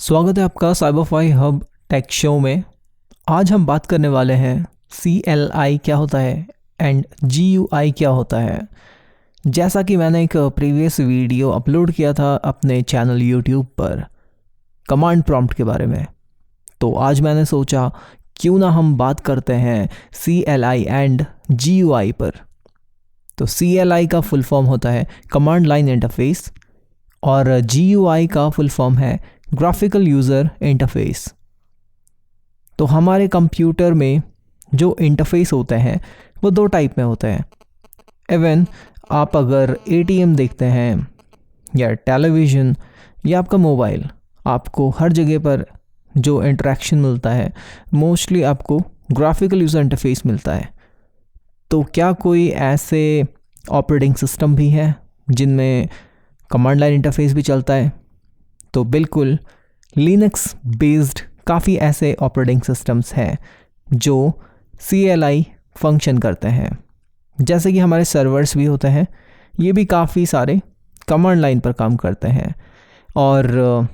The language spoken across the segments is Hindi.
स्वागत है आपका साइबरफाई हब टेक शो में। आज हम बात करने वाले हैं CLI क्या होता है एंड GUI क्या होता है। जैसा कि मैंने एक प्रीवियस वीडियो अपलोड किया था अपने चैनल यूट्यूब पर कमांड प्रॉम्प्ट के बारे में, तो आज मैंने सोचा क्यों ना हम बात करते हैं CLI एंड GUI पर। तो CLI का फुल फॉर्म होता है कमांड लाइन इंटरफेस और GUI का फुल फॉर्म है ग्राफिकल यूज़र इंटरफेस। तो हमारे कंप्यूटर में जो इंटरफेस होते हैं वो दो टाइप में होते हैं। इवन आप अगर ATM देखते हैं या टेलीविज़न या आपका मोबाइल, आपको हर जगह पर जो इंटरेक्शन मिलता है मोस्टली आपको ग्राफिकल यूज़र इंटरफेस मिलता है। तो क्या कोई ऐसे ऑपरेटिंग सिस्टम भी है जिनमें कमांड लाइन इंटरफेस भी चलता है? तो बिल्कुल, लिनक्स बेस्ड काफ़ी ऐसे ऑपरेटिंग सिस्टम्स हैं जो CLI फंक्शन करते हैं। जैसे कि हमारे सर्वर्स भी होते हैं, ये भी काफ़ी सारे कमांड लाइन पर काम करते हैं। और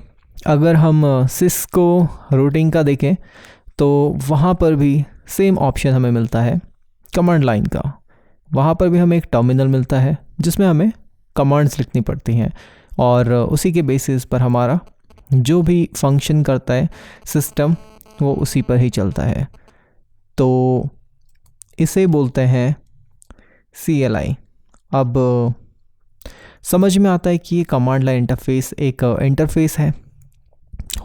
अगर हम सिस्को रूटिंग का देखें तो वहाँ पर भी सेम ऑप्शन हमें मिलता है कमांड लाइन का। वहाँ पर भी हमें एक टर्मिनल मिलता है जिसमें हमें कमांड्स लिखनी पड़ती हैं और उसी के बेसिस पर हमारा जो भी फंक्शन करता है सिस्टम वो उसी पर ही चलता है। तो इसे बोलते हैं CLI। अब समझ में आता है कि ये कमांड लाइन इंटरफेस एक इंटरफेस है।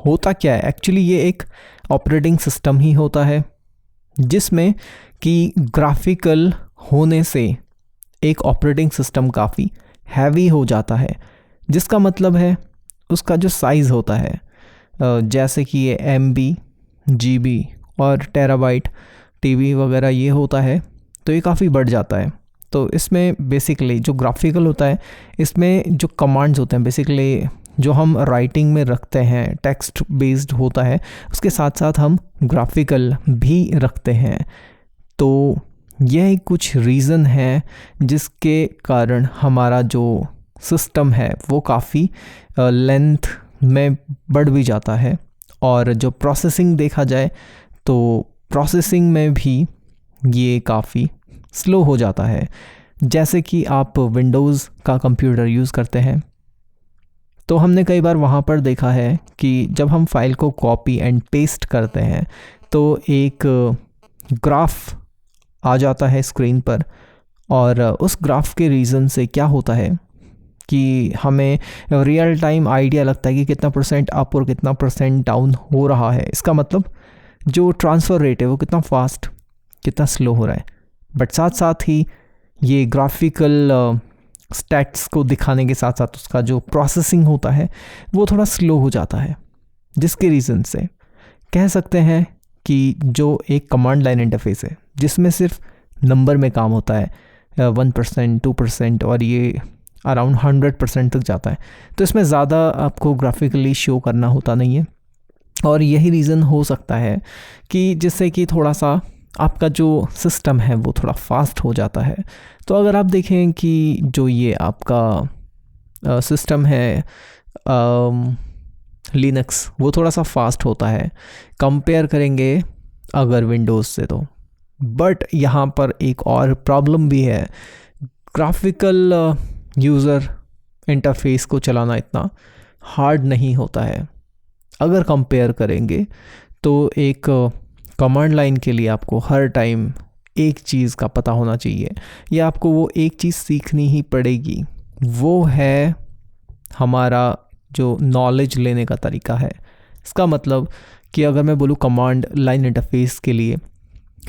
होता क्या है एक्चुअली, ये एक ऑपरेटिंग सिस्टम ही होता है जिसमें कि ग्राफिकल होने से एक ऑपरेटिंग सिस्टम काफ़ी हैवी हो जाता है, जिसका मतलब है उसका जो साइज़ होता है, जैसे कि ये MB, GB और टेराबाइट TB वगैरह ये होता है, तो ये काफ़ी बढ़ जाता है। तो इसमें बेसिकली जो ग्राफिकल होता है, इसमें जो कमांड्स होते हैं बेसिकली जो हम राइटिंग में रखते हैं टेक्स्ट बेस्ड होता है, उसके साथ साथ हम ग्राफिकल भी रखते हैं। तो यह कुछ रीज़न है जिसके कारण हमारा जो सिस्टम है वो काफ़ी लेंथ में बढ़ भी जाता है। और जो प्रोसेसिंग देखा जाए तो प्रोसेसिंग में भी ये काफ़ी स्लो हो जाता है। जैसे कि आप विंडोज़ का कंप्यूटर यूज़ करते हैं तो हमने कई बार वहाँ पर देखा है कि जब हम फाइल को कॉपी एंड पेस्ट करते हैं तो एक ग्राफ आ जाता है स्क्रीन पर, और उस ग्राफ के रीज़न से क्या होता है कि हमें रियल टाइम आइडिया लगता है कि कितना परसेंट अप और कितना परसेंट डाउन हो रहा है। इसका मतलब जो ट्रांसफ़र रेट है वो कितना फास्ट कितना स्लो हो रहा है। बट साथ साथ ही ये ग्राफिकल स्टैट्स को दिखाने के साथ साथ उसका जो प्रोसेसिंग होता है वो थोड़ा स्लो हो जाता है, जिसके रीज़न से कह सकते हैं कि जो एक कमांड लाइन इंटरफेस है जिसमें सिर्फ नंबर में काम होता है 1%, 2% और ये अराउंड 100% तक जाता है, तो इसमें ज़्यादा आपको ग्राफिकली शो करना होता नहीं है। और यही रीज़न हो सकता है कि जिससे कि थोड़ा सा आपका जो सिस्टम है वो थोड़ा फास्ट हो जाता है। तो अगर आप देखें कि जो ये आपका सिस्टम है लिनक्स, वो थोड़ा सा फास्ट होता है कंपेयर करेंगे अगर विंडोज़ से तो। बट यहाँ पर एक और प्रॉब्लम भी है, ग्राफिकल यूज़र इंटरफेस को चलाना इतना हार्ड नहीं होता है। अगर कंपेयर करेंगे तो एक कमांड लाइन के लिए आपको हर टाइम एक चीज़ का पता होना चाहिए या आपको वो एक चीज़ सीखनी ही पड़ेगी, वो है हमारा जो नॉलेज लेने का तरीका है। इसका मतलब कि अगर मैं बोलूँ कमांड लाइन इंटरफेस के लिए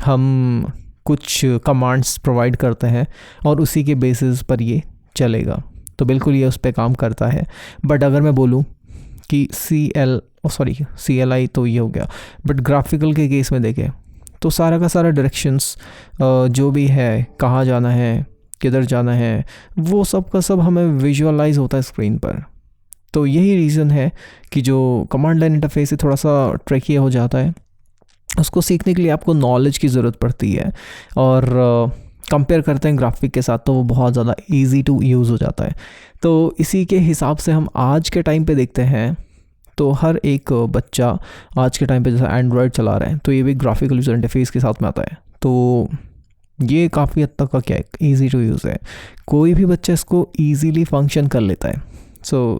हम कुछ कमांड्स प्रोवाइड करते हैं और उसी के बेसिस पर ये चलेगा, तो बिल्कुल ये उस पर काम करता है। बट अगर मैं बोलूँ कि CLI तो ये हो गया, बट ग्राफिकल के केस में देखें तो सारा का सारा डायरेक्शंस जो भी है, कहाँ जाना है किधर जाना है, वो सब का सब हमें विजुअलाइज होता है स्क्रीन पर। तो यही रीज़न है कि जो कमांड लाइन इंटरफेस है थोड़ा सा ट्रिकी हो जाता है। उसको सीखने के लिए आपको नॉलेज की ज़रूरत पड़ती है, और कंपेयर करते हैं ग्राफिक के साथ तो वो बहुत ज़्यादा इजी टू यूज़ हो जाता है। तो इसी के हिसाब से हम आज के टाइम पे देखते हैं तो हर एक बच्चा आज के टाइम पे जैसे एंड्रॉयड चला रहा है तो ये भी ग्राफिकल यूज़र इंटरफेस के साथ में आता है। तो ये काफ़ी हद तक का क्या है, ईजी टू यूज़ है, कोई भी बच्चा इसको ईजीली फंक्शन कर लेता है। सो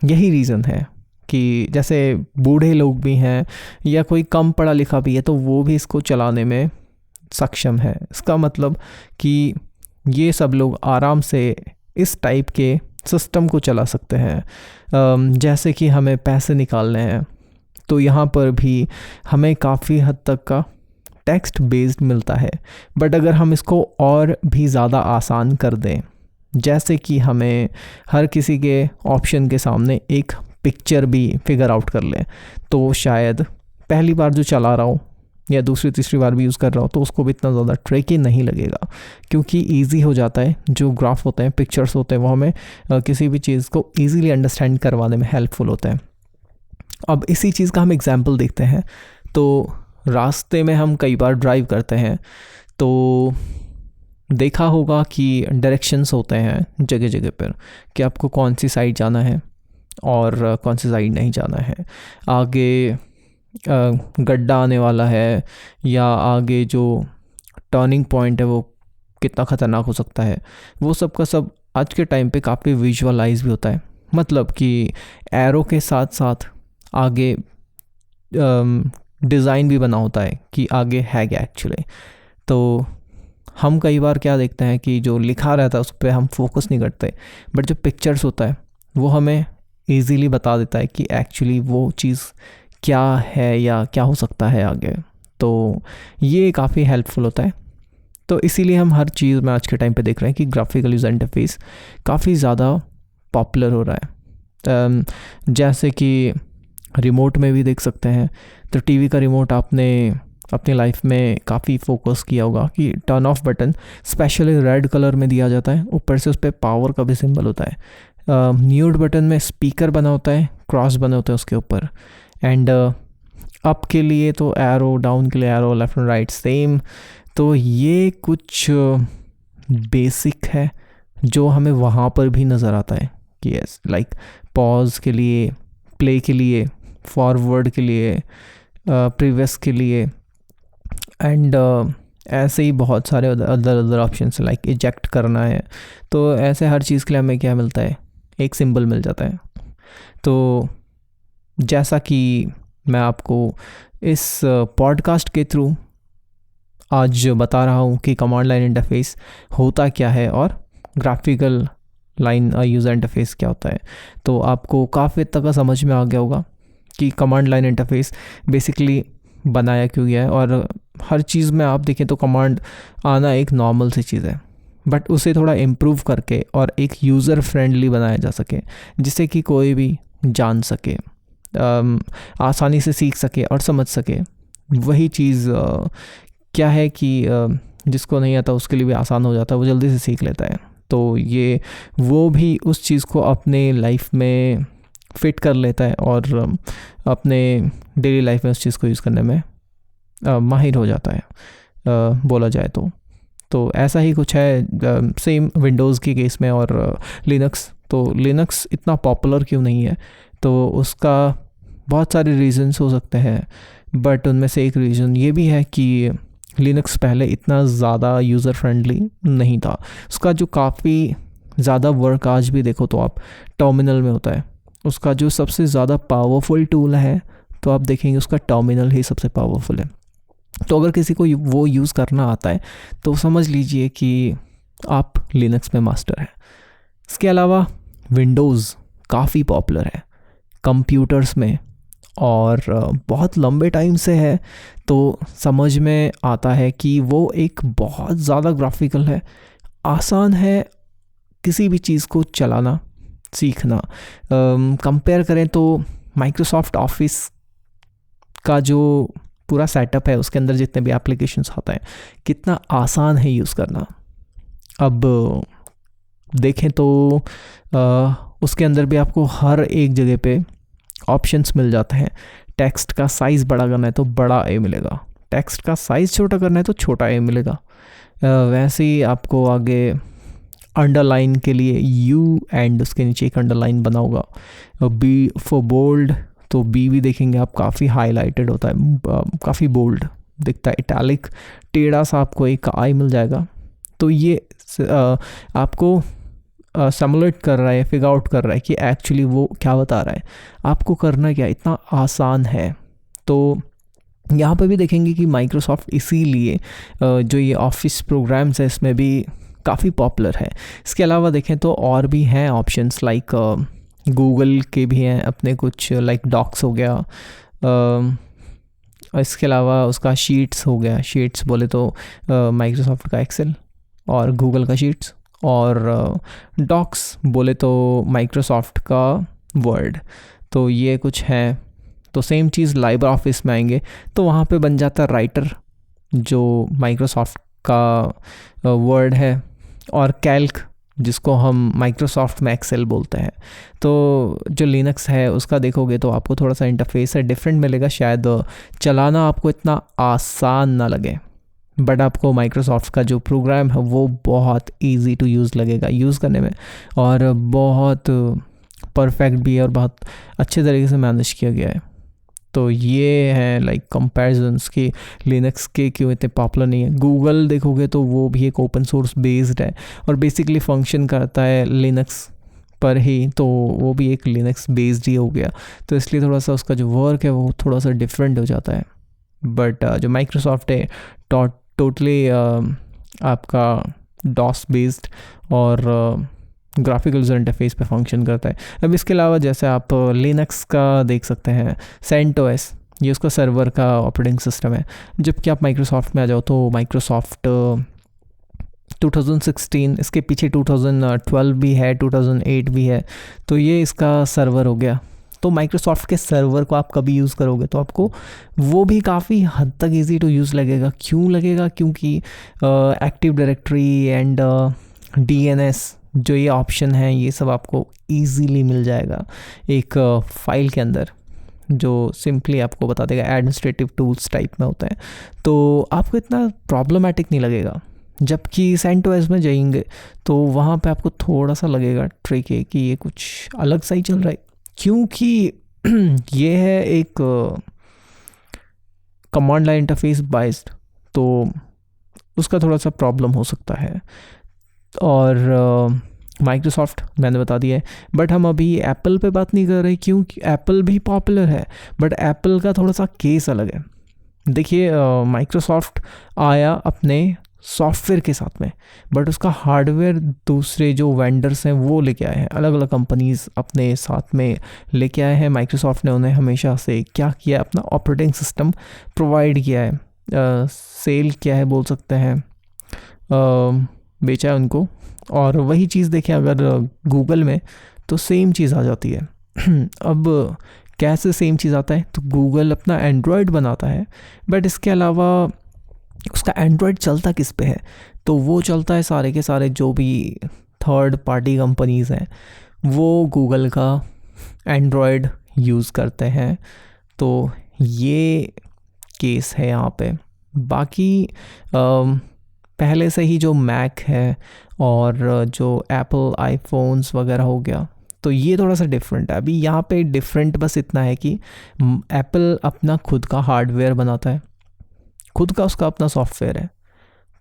यही रीज़न है कि जैसे बूढ़े लोग भी हैं या कोई कम पढ़ा लिखा भी है तो वो भी इसको चलाने में सक्षम है। इसका मतलब कि ये सब लोग आराम से इस टाइप के सिस्टम को चला सकते हैं। जैसे कि हमें पैसे निकालने हैं तो यहाँ पर भी हमें काफ़ी हद तक का टेक्स्ट बेस्ड मिलता है, बट अगर हम इसको और भी ज़्यादा आसान कर दें, जैसे कि हमें हर किसी के ऑप्शन के सामने एक पिक्चर भी फिगर आउट कर लें, तो शायद पहली बार जो चला रहा हो या दूसरी तीसरी बार भी यूज़ कर रहा हो तो उसको भी इतना ज़्यादा ट्रिकी नहीं लगेगा, क्योंकि इजी हो जाता है। जो ग्राफ होते हैं, पिक्चर्स होते हैं, वो हमें किसी भी चीज़ को ईजीली अंडरस्टैंड करवाने में हेल्पफुल होता है। अब इसी चीज़ का हम एग्जाम्पल देखते हैं। तो रास्ते में हम कई बार ड्राइव करते हैं तो देखा होगा कि डायरेक्शंस होते हैं जगह जगह पर कि आपको कौन सी साइड जाना है और कौन सी साइड नहीं जाना है, आगे गड्ढा आने वाला है या आगे जो टर्निंग पॉइंट है वो कितना ख़तरनाक हो सकता है, वो सब का सब आज के टाइम पे काफ़ी विजुअलाइज भी होता है। मतलब कि एरो के साथ साथ आगे डिज़ाइन भी बना होता है कि आगे है क्या एक्चुअली। तो हम कई बार क्या देखते हैं कि जो लिखा रहता है उस पर हम फोकस नहीं करते, बट जो पिक्चर्स होता है वो हमें ईजीली बता देता है कि एक्चुअली वो चीज़ क्या है या क्या हो सकता है आगे। तो ये काफ़ी हेल्पफुल होता है। तो इसीलिए हम हर चीज़ में आज के टाइम पे देख रहे हैं कि ग्राफिकल यूज़र इंटरफेस काफ़ी ज़्यादा पॉपुलर हो रहा है। जैसे कि रिमोट में भी देख सकते हैं, तो टीवी का रिमोट आपने अपनी लाइफ में काफ़ी फोकस किया होगा कि turn off button specially red colour में दिया जाता है, ऊपर से उस पर पावर का भी सिंबल होता है। म्यूट बटन में स्पीकर बना होता है, क्रॉस बने होते हैं उसके ऊपर, एंड अप के लिए तो एरो, डाउन के लिए arrow, left and right same. तो ये कुछ बेसिक है जो हमें वहाँ पर भी नज़र आता है कि यस, लाइक पॉज के लिए, प्ले के लिए, फॉरवर्ड के लिए, प्रीवियस के लिए, एंड ऐसे ही बहुत सारे अदर ऑप्शंस लाइक इजेक्ट करना है। तो ऐसे हर चीज़ के लिए हमें क्या मिलता है, एक सिंबल मिल जाता है। तो जैसा कि मैं आपको इस पॉडकास्ट के थ्रू आज बता रहा हूँ कि कमांड लाइन इंटरफेस होता क्या है और ग्राफिकल लाइन यूज़र इंटरफेस क्या होता है, तो आपको काफ़ी तक का समझ में आ गया होगा कि कमांड लाइन इंटरफेस बेसिकली बनाया क्यों गया है। और हर चीज़ में आप देखें तो कमांड आना एक नॉर्मल सी चीज़ है, बट उसे थोड़ा इम्प्रूव करके और एक यूज़र फ्रेंडली बनाया जा सके, जिससे कि कोई भी जान सके, आसानी से सीख सके और समझ सके। वही चीज़ क्या है कि जिसको नहीं आता उसके लिए भी आसान हो जाता है, वो जल्दी से सीख लेता है। तो ये वो भी उस चीज़ को अपने लाइफ में फिट कर लेता है और अपने डेली लाइफ में उस चीज़ को यूज़ करने में माहिर हो जाता है, बोला जाए तो ऐसा ही कुछ है सेम विंडोज़ के केस में और लिनक्स। तो लिनक्स इतना पॉपुलर क्यों नहीं है, तो उसका बहुत सारे रीज़न्स हो सकते हैं, बट उनमें से एक रीज़न ये भी है कि लिनक्स पहले इतना ज़्यादा यूज़र फ्रेंडली नहीं था। उसका जो काफ़ी ज़्यादा वर्क आज भी देखो तो आप टर्मिनल में होता है। उसका जो सबसे ज़्यादा पावरफुल टूल है तो आप देखेंगे उसका टर्मिनल ही सबसे पावरफुल है। तो अगर किसी को वो यूज़ करना आता है तो समझ लीजिए कि आप लिनक्स में मास्टर हैं। इसके अलावा विंडोज़ काफ़ी पॉपुलर है कंप्यूटर्स में और बहुत लंबे टाइम से है, तो समझ में आता है कि वो एक बहुत ज़्यादा ग्राफिकल है, आसान है किसी भी चीज़ को चलाना, सीखना। कंपेयर करें तो माइक्रोसॉफ्ट ऑफिस का जो पूरा सेटअप है, उसके अंदर जितने भी एप्लीकेशंस होता है, कितना आसान है यूज़ करना। अब देखें तो उसके अंदर भी आपको हर एक जगह पे ऑप्शंस मिल जाते हैं। टेक्स्ट का साइज़ बड़ा करना है तो बड़ा ए मिलेगा, टेक्स्ट का साइज़ छोटा करना है तो छोटा ए मिलेगा। वैसे ही आपको आगे अंडरलाइन के लिए यू एंड उसके नीचे एक अंडरलाइन बना होगा। बी फॉर बोल्ड, तो बी भी देखेंगे आप काफ़ी हाईलाइटेड होता है, काफ़ी बोल्ड दिखता है। इटैलिक टेढ़ा सा आपको एक आई मिल जाएगा। तो ये आपको सिमुलेट कर रहा है, फिगर आउट कर रहा है कि एक्चुअली वो क्या बता रहा है। आपको करना क्या, इतना आसान है। तो यहाँ पे भी देखेंगे कि माइक्रोसॉफ्ट इसीलिए जो ये ऑफिस प्रोग्राम्स है इसमें भी काफ़ी पॉपुलर है। इसके अलावा देखें तो और भी हैं ऑप्शंस, लाइक गूगल के भी हैं अपने कुछ, लाइक डॉक्स हो गया। इसके अलावा उसका शीट्स हो गया, शीट्स बोले तो माइक्रोसॉफ्ट का एक्सेल और गूगल का शीट्स, और डॉक्स बोले तो माइक्रोसॉफ्ट का वर्ड। तो ये कुछ है। तो सेम चीज़ लाइब्रे ऑफिस में आएंगे तो वहाँ पे बन जाता है राइटर, जो माइक्रोसॉफ्ट का वर्ड है, और कैल्क जिसको हम माइक्रोसॉफ्ट में एक्सेल बोलते हैं। तो जो लिनक्स है उसका देखोगे तो आपको थोड़ा सा इंटरफेस है डिफरेंट मिलेगा, शायद चलाना आपको इतना आसान ना लगे, बट आपको माइक्रोसॉफ्ट का जो प्रोग्राम है वो बहुत इजी टू यूज़ लगेगा यूज़ करने में, और बहुत परफेक्ट भी है और बहुत अच्छे तरीके से मैनेज किया गया है। तो ये है लाइक कंपैरिजन्स कि लिनक्स के क्यों इतने पॉपुलर नहीं है। गूगल देखोगे तो वो भी एक ओपन सोर्स बेस्ड है और बेसिकली फंक्शन करता है लिनक्स पर ही, तो वो भी एक लिनक्स बेस्ड ही हो गया। तो इसलिए थोड़ा सा उसका जो वर्क है वो थोड़ा सा डिफरेंट हो जाता है। बट जो माइक्रोसॉफ्ट है टोटली आपका डॉस बेस्ड और ग्राफिकल यूज़र इंटरफेस पे फंक्शन करता है। अब इसके अलावा जैसे आप लिनक्स का देख सकते हैं, सेंटोस, ये उसका सर्वर का ऑपरेटिंग सिस्टम है। जबकि आप माइक्रोसॉफ्ट में आ जाओ तो माइक्रोसॉफ्ट 2016, इसके पीछे 2012 भी है, 2008 भी है, तो ये इसका सर्वर हो गया। तो माइक्रोसॉफ्ट के सर्वर को आप कभी यूज़ करोगे तो आपको वो भी काफ़ी हद तक इजी टू यूज़ लगेगा। क्यों लगेगा? क्योंकि एक्टिव डायरेक्टरी एंड DNS जो ये ऑप्शन है ये सब आपको इजीली मिल जाएगा एक फाइल के अंदर, जो सिंपली आपको बता देगा, एडमिनिस्ट्रेटिव टूल्स टाइप में होता है। तो आपको इतना प्रॉब्लमेटिक नहीं लगेगा। जबकि सेंटोस में जाएंगे तो वहाँ पे आपको थोड़ा सा लगेगा ट्रिकी कि ये कुछ अलग सा ही चल रहा है, क्योंकि ये है एक कमांड लाइन इंटरफेस बाइस्ड, तो उसका थोड़ा सा प्रॉब्लम हो सकता है। और माइक्रोसॉफ्ट मैंने बता दिया है। बट हम अभी एप्पल पे बात नहीं कर रहे, क्योंकि एप्पल भी पॉपुलर है, बट एप्पल का थोड़ा सा केस अलग है। देखिए माइक्रोसॉफ्ट आया अपने सॉफ्टवेयर के साथ में, बट उसका हार्डवेयर दूसरे जो वेंडर्स हैं वो लेके आए हैं, अलग अलग कंपनीज अपने साथ में लेके आए हैं। माइक्रोसॉफ्ट ने उन्हें हमेशा से क्या किया, अपना ऑपरेटिंग सिस्टम प्रोवाइड किया है, सेल किया है बोल सकते हैं, बेचा है उनको। और वही चीज़ देखें अगर गूगल में तो सेम चीज़ आ जाती है। अब कैसे सेम चीज़ आता है, तो गूगल अपना एंड्रॉयड बनाता है, बट इसके अलावा उसका एंड्रॉयड चलता किस पे है, तो वो चलता है सारे के सारे जो भी थर्ड पार्टी कंपनीज़ हैं वो गूगल का एंड्रॉयड यूज़ करते हैं। तो ये केस है यहाँ पे। बाकी पहले से ही जो मैक है और जो एप्पल आईफोन्स वगैरह हो गया, तो ये थोड़ा सा डिफरेंट है। अभी यहाँ पे डिफरेंट बस इतना है कि एप्पल अपना खुद का हार्डवेयर बनाता है, खुद का उसका अपना सॉफ्टवेयर है,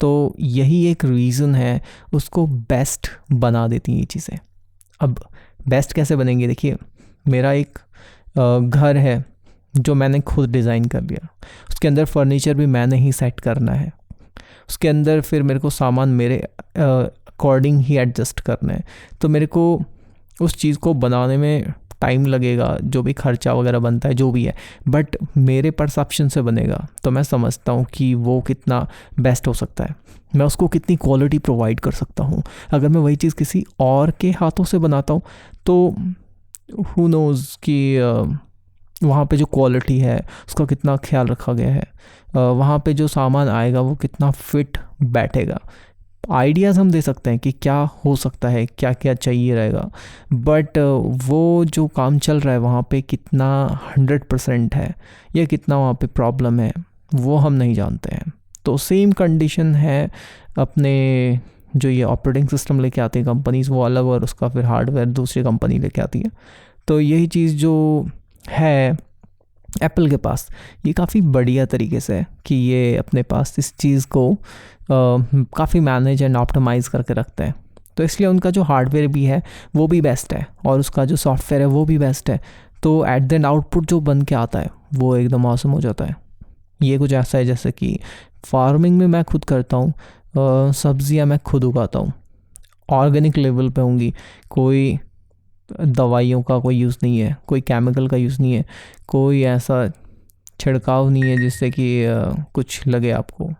तो यही एक रीज़न है उसको बेस्ट बना देती हैं ये चीज़ें। अब बेस्ट कैसे बनेंगे, देखिए मेरा एक घर है जो मैंने खुद डिज़ाइन कर लिया, उसके अंदर फर्नीचर भी मैंने ही सेट करना है, उसके अंदर फिर मेरे को सामान मेरे अकॉर्डिंग ही एडजस्ट करना है, तो मेरे को उस चीज़ को बनाने में टाइम लगेगा, जो भी खर्चा वगैरह बनता है जो भी है, बट मेरे परसेप्शन से बनेगा तो मैं समझता हूँ कि वो कितना बेस्ट हो सकता है, मैं उसको कितनी क्वालिटी प्रोवाइड कर सकता हूँ। अगर मैं वही चीज़ किसी और के हाथों से बनाता हूँ तो हु नोज़ कि वहाँ पे जो क्वालिटी है उसका कितना ख्याल रखा गया है, वहाँ पे जो सामान आएगा वो कितना फिट बैठेगा। आइडियाज़ हम दे सकते हैं कि क्या हो सकता है, क्या क्या चाहिए रहेगा, बट वो जो काम चल रहा है वहाँ पे कितना 100% है या कितना वहाँ पे प्रॉब्लम है वो हम नहीं जानते हैं। तो सेम कंडीशन है अपने जो ये ऑपरेटिंग सिस्टम लेके आती है कंपनीज वो अलग, और उसका फिर हार्डवेयर दूसरी कंपनी लेके आती है। तो यही चीज़ जो है एप्पल के पास, ये काफ़ी बढ़िया तरीके से है कि ये अपने पास इस चीज़ को काफ़ी मैनेज एंड ऑप्टिमाइज़ करके रखते हैं। तो इसलिए उनका जो हार्डवेयर भी है वो भी बेस्ट है, और उसका जो सॉफ्टवेयर है वो भी बेस्ट है। तो एट द एंड आउटपुट जो बन के आता है वो एकदम ऑसम हो जाता है। ये कुछ ऐसा है जैसे कि फार्मिंग में मैं खुद करता हूँ, सब्जियाँ मैं खुद उगाता हूँ, ऑर्गेनिक लेवल पे होंगी, कोई दवाइयों का कोई यूज़ नहीं है, कोई केमिकल का यूज़ नहीं है, कोई ऐसा छिड़काव नहीं है जिससे कि कुछ लगे आपको।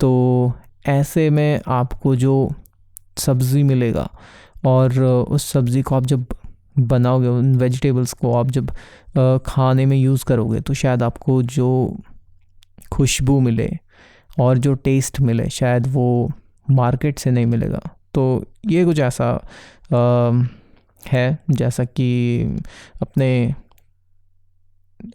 तो ऐसे में आपको जो सब्ज़ी मिलेगा, और उस सब्ज़ी को आप जब बनाओगे, उन वेजिटेबल्स को आप जब खाने में यूज़ करोगे, तो शायद आपको जो खुशबू मिले और जो टेस्ट मिले शायद वो मार्केट से नहीं मिलेगा। तो ये कुछ ऐसा है जैसा कि अपने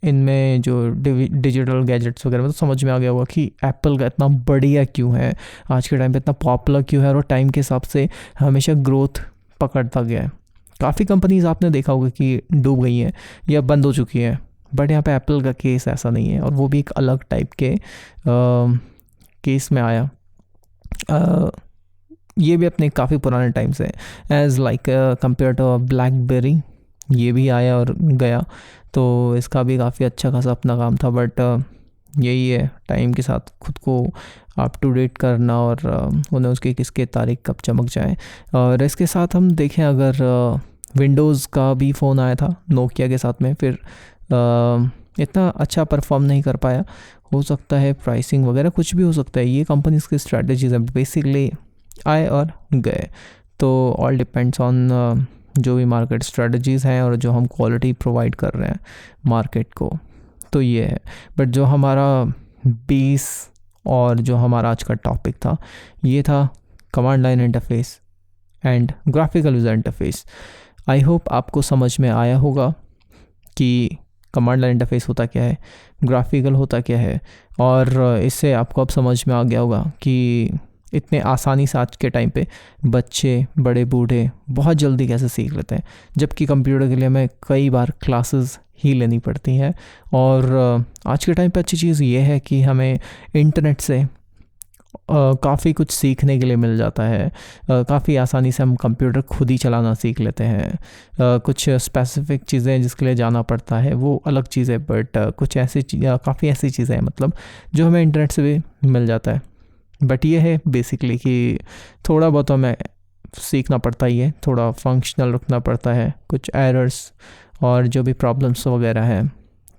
इनमें जो डिजिटल गैजेट्स वगैरह में तो समझ में आ गया होगा कि एप्पल का इतना बढ़िया क्यों है, आज के टाइम पे इतना पॉपुलर क्यों है, और टाइम के हिसाब से हमेशा ग्रोथ पकड़ता गया है। काफ़ी कंपनीज आपने देखा होगा कि डूब गई हैं या बंद हो चुकी हैं, बट यहाँ पे एप्पल का केस ऐसा नहीं है, और वो भी एक अलग टाइप के केस में आया। ये भी अपने काफ़ी पुराने टाइम से as like compare to BlackBerry, ये भी आया और गया, तो इसका भी काफ़ी अच्छा खासा अपना काम था। बट यही है, टाइम के साथ खुद को अप टू डेट करना, और उन्हें उसकी किसके तारीख कब चमक जाए। और इसके साथ हम देखें, अगर विंडोज़ का भी फ़ोन आया था नोकिया के साथ में, फिर इतना अच्छा परफॉर्म नहीं कर पाया, हो सकता है प्राइसिंग वगैरह कुछ भी हो सकता है, ये कंपनीज की स्ट्रेटजीज है, बेसिकली आए और गए। तो ऑल डिपेंड्स ऑन जो भी मार्केट स्ट्रेटजीज़ हैं और जो हम क्वालिटी प्रोवाइड कर रहे हैं मार्केट को, तो ये है। बट जो हमारा बेस और जो हमारा आज का टॉपिक था, ये था command line interface and graphical user interface. I hope आपको समझ में आया होगा कि कमांड लाइन इंटरफेस होता क्या है, ग्राफिकल होता क्या है, और इससे आपको अब समझ में आ गया होगा कि इतने आसानी से आज के टाइम पे बच्चे बड़े बूढ़े बहुत जल्दी कैसे सीख लेते हैं, जबकि कंप्यूटर के लिए हमें कई बार क्लासेस ही लेनी पड़ती हैं। और आज के टाइम पे अच्छी चीज़ ये है कि हमें इंटरनेट से काफ़ी कुछ सीखने के लिए मिल जाता है। काफ़ी आसानी से हम कंप्यूटर खुद ही चलाना सीख लेते हैं। कुछ स्पेसिफिक चीज़ें जिसके लिए जाना पड़ता है वो अलग चीज़ है, बट कुछ ऐसी काफ़ी ऐसी चीज़ें हैं मतलब जो हमें इंटरनेट से भी मिल जाता है। बट ये है बेसिकली कि थोड़ा बहुत हमें सीखना पड़ता ही है, थोड़ा फंक्शनल रखना पड़ता है, कुछ एरर्स और जो भी प्रॉब्लम्स वगैरह हैं।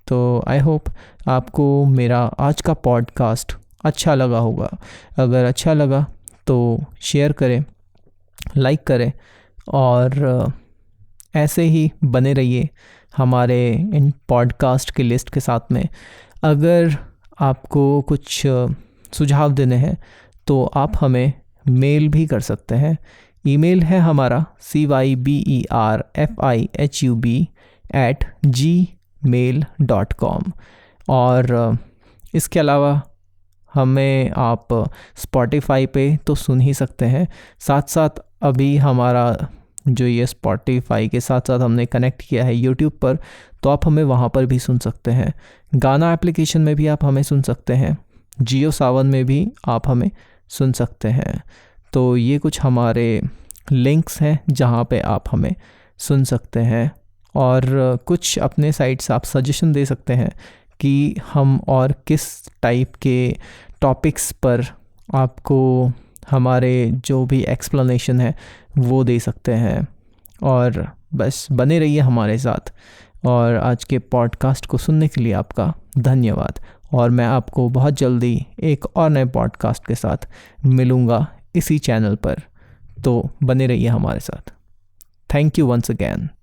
तो आई होप आपको मेरा आज का पॉडकास्ट अच्छा लगा होगा। अगर अच्छा लगा तो शेयर करें, लाइक करें, और ऐसे ही बने रहिए हमारे इन पॉडकास्ट की लिस्ट के साथ में। अगर आपको कुछ सुझाव देने हैं तो आप हमें मेल भी कर सकते हैं। ईमेल है हमारा cyberfihub@gmail.com। और इसके अलावा हमें आप स्पॉटिफाई पे तो सुन ही सकते हैं, साथ साथ अभी हमारा जो ये स्पॉटिफाई के साथ साथ हमने कनेक्ट किया है यूट्यूब पर, तो आप हमें वहाँ पर भी सुन सकते हैं। गाना एप्लीकेशन में भी आप हमें सुन सकते हैं, जियो सावन में भी आप हमें सुन सकते हैं। तो ये कुछ हमारे लिंक्स हैं जहाँ पे आप हमें सुन सकते हैं, और कुछ अपने साइड से आप सजेशन दे सकते हैं कि हम और किस टाइप के टॉपिक्स पर आपको हमारे जो भी एक्सप्लेनेशन है वो दे सकते हैं। और बस बने रहिए हमारे साथ, और आज के पॉडकास्ट को सुनने के लिए आपका धन्यवाद। और मैं आपको बहुत जल्दी एक और नए पॉडकास्ट के साथ मिलूँगा इसी चैनल पर, तो बने रहिए हमारे साथ। Thank you once again.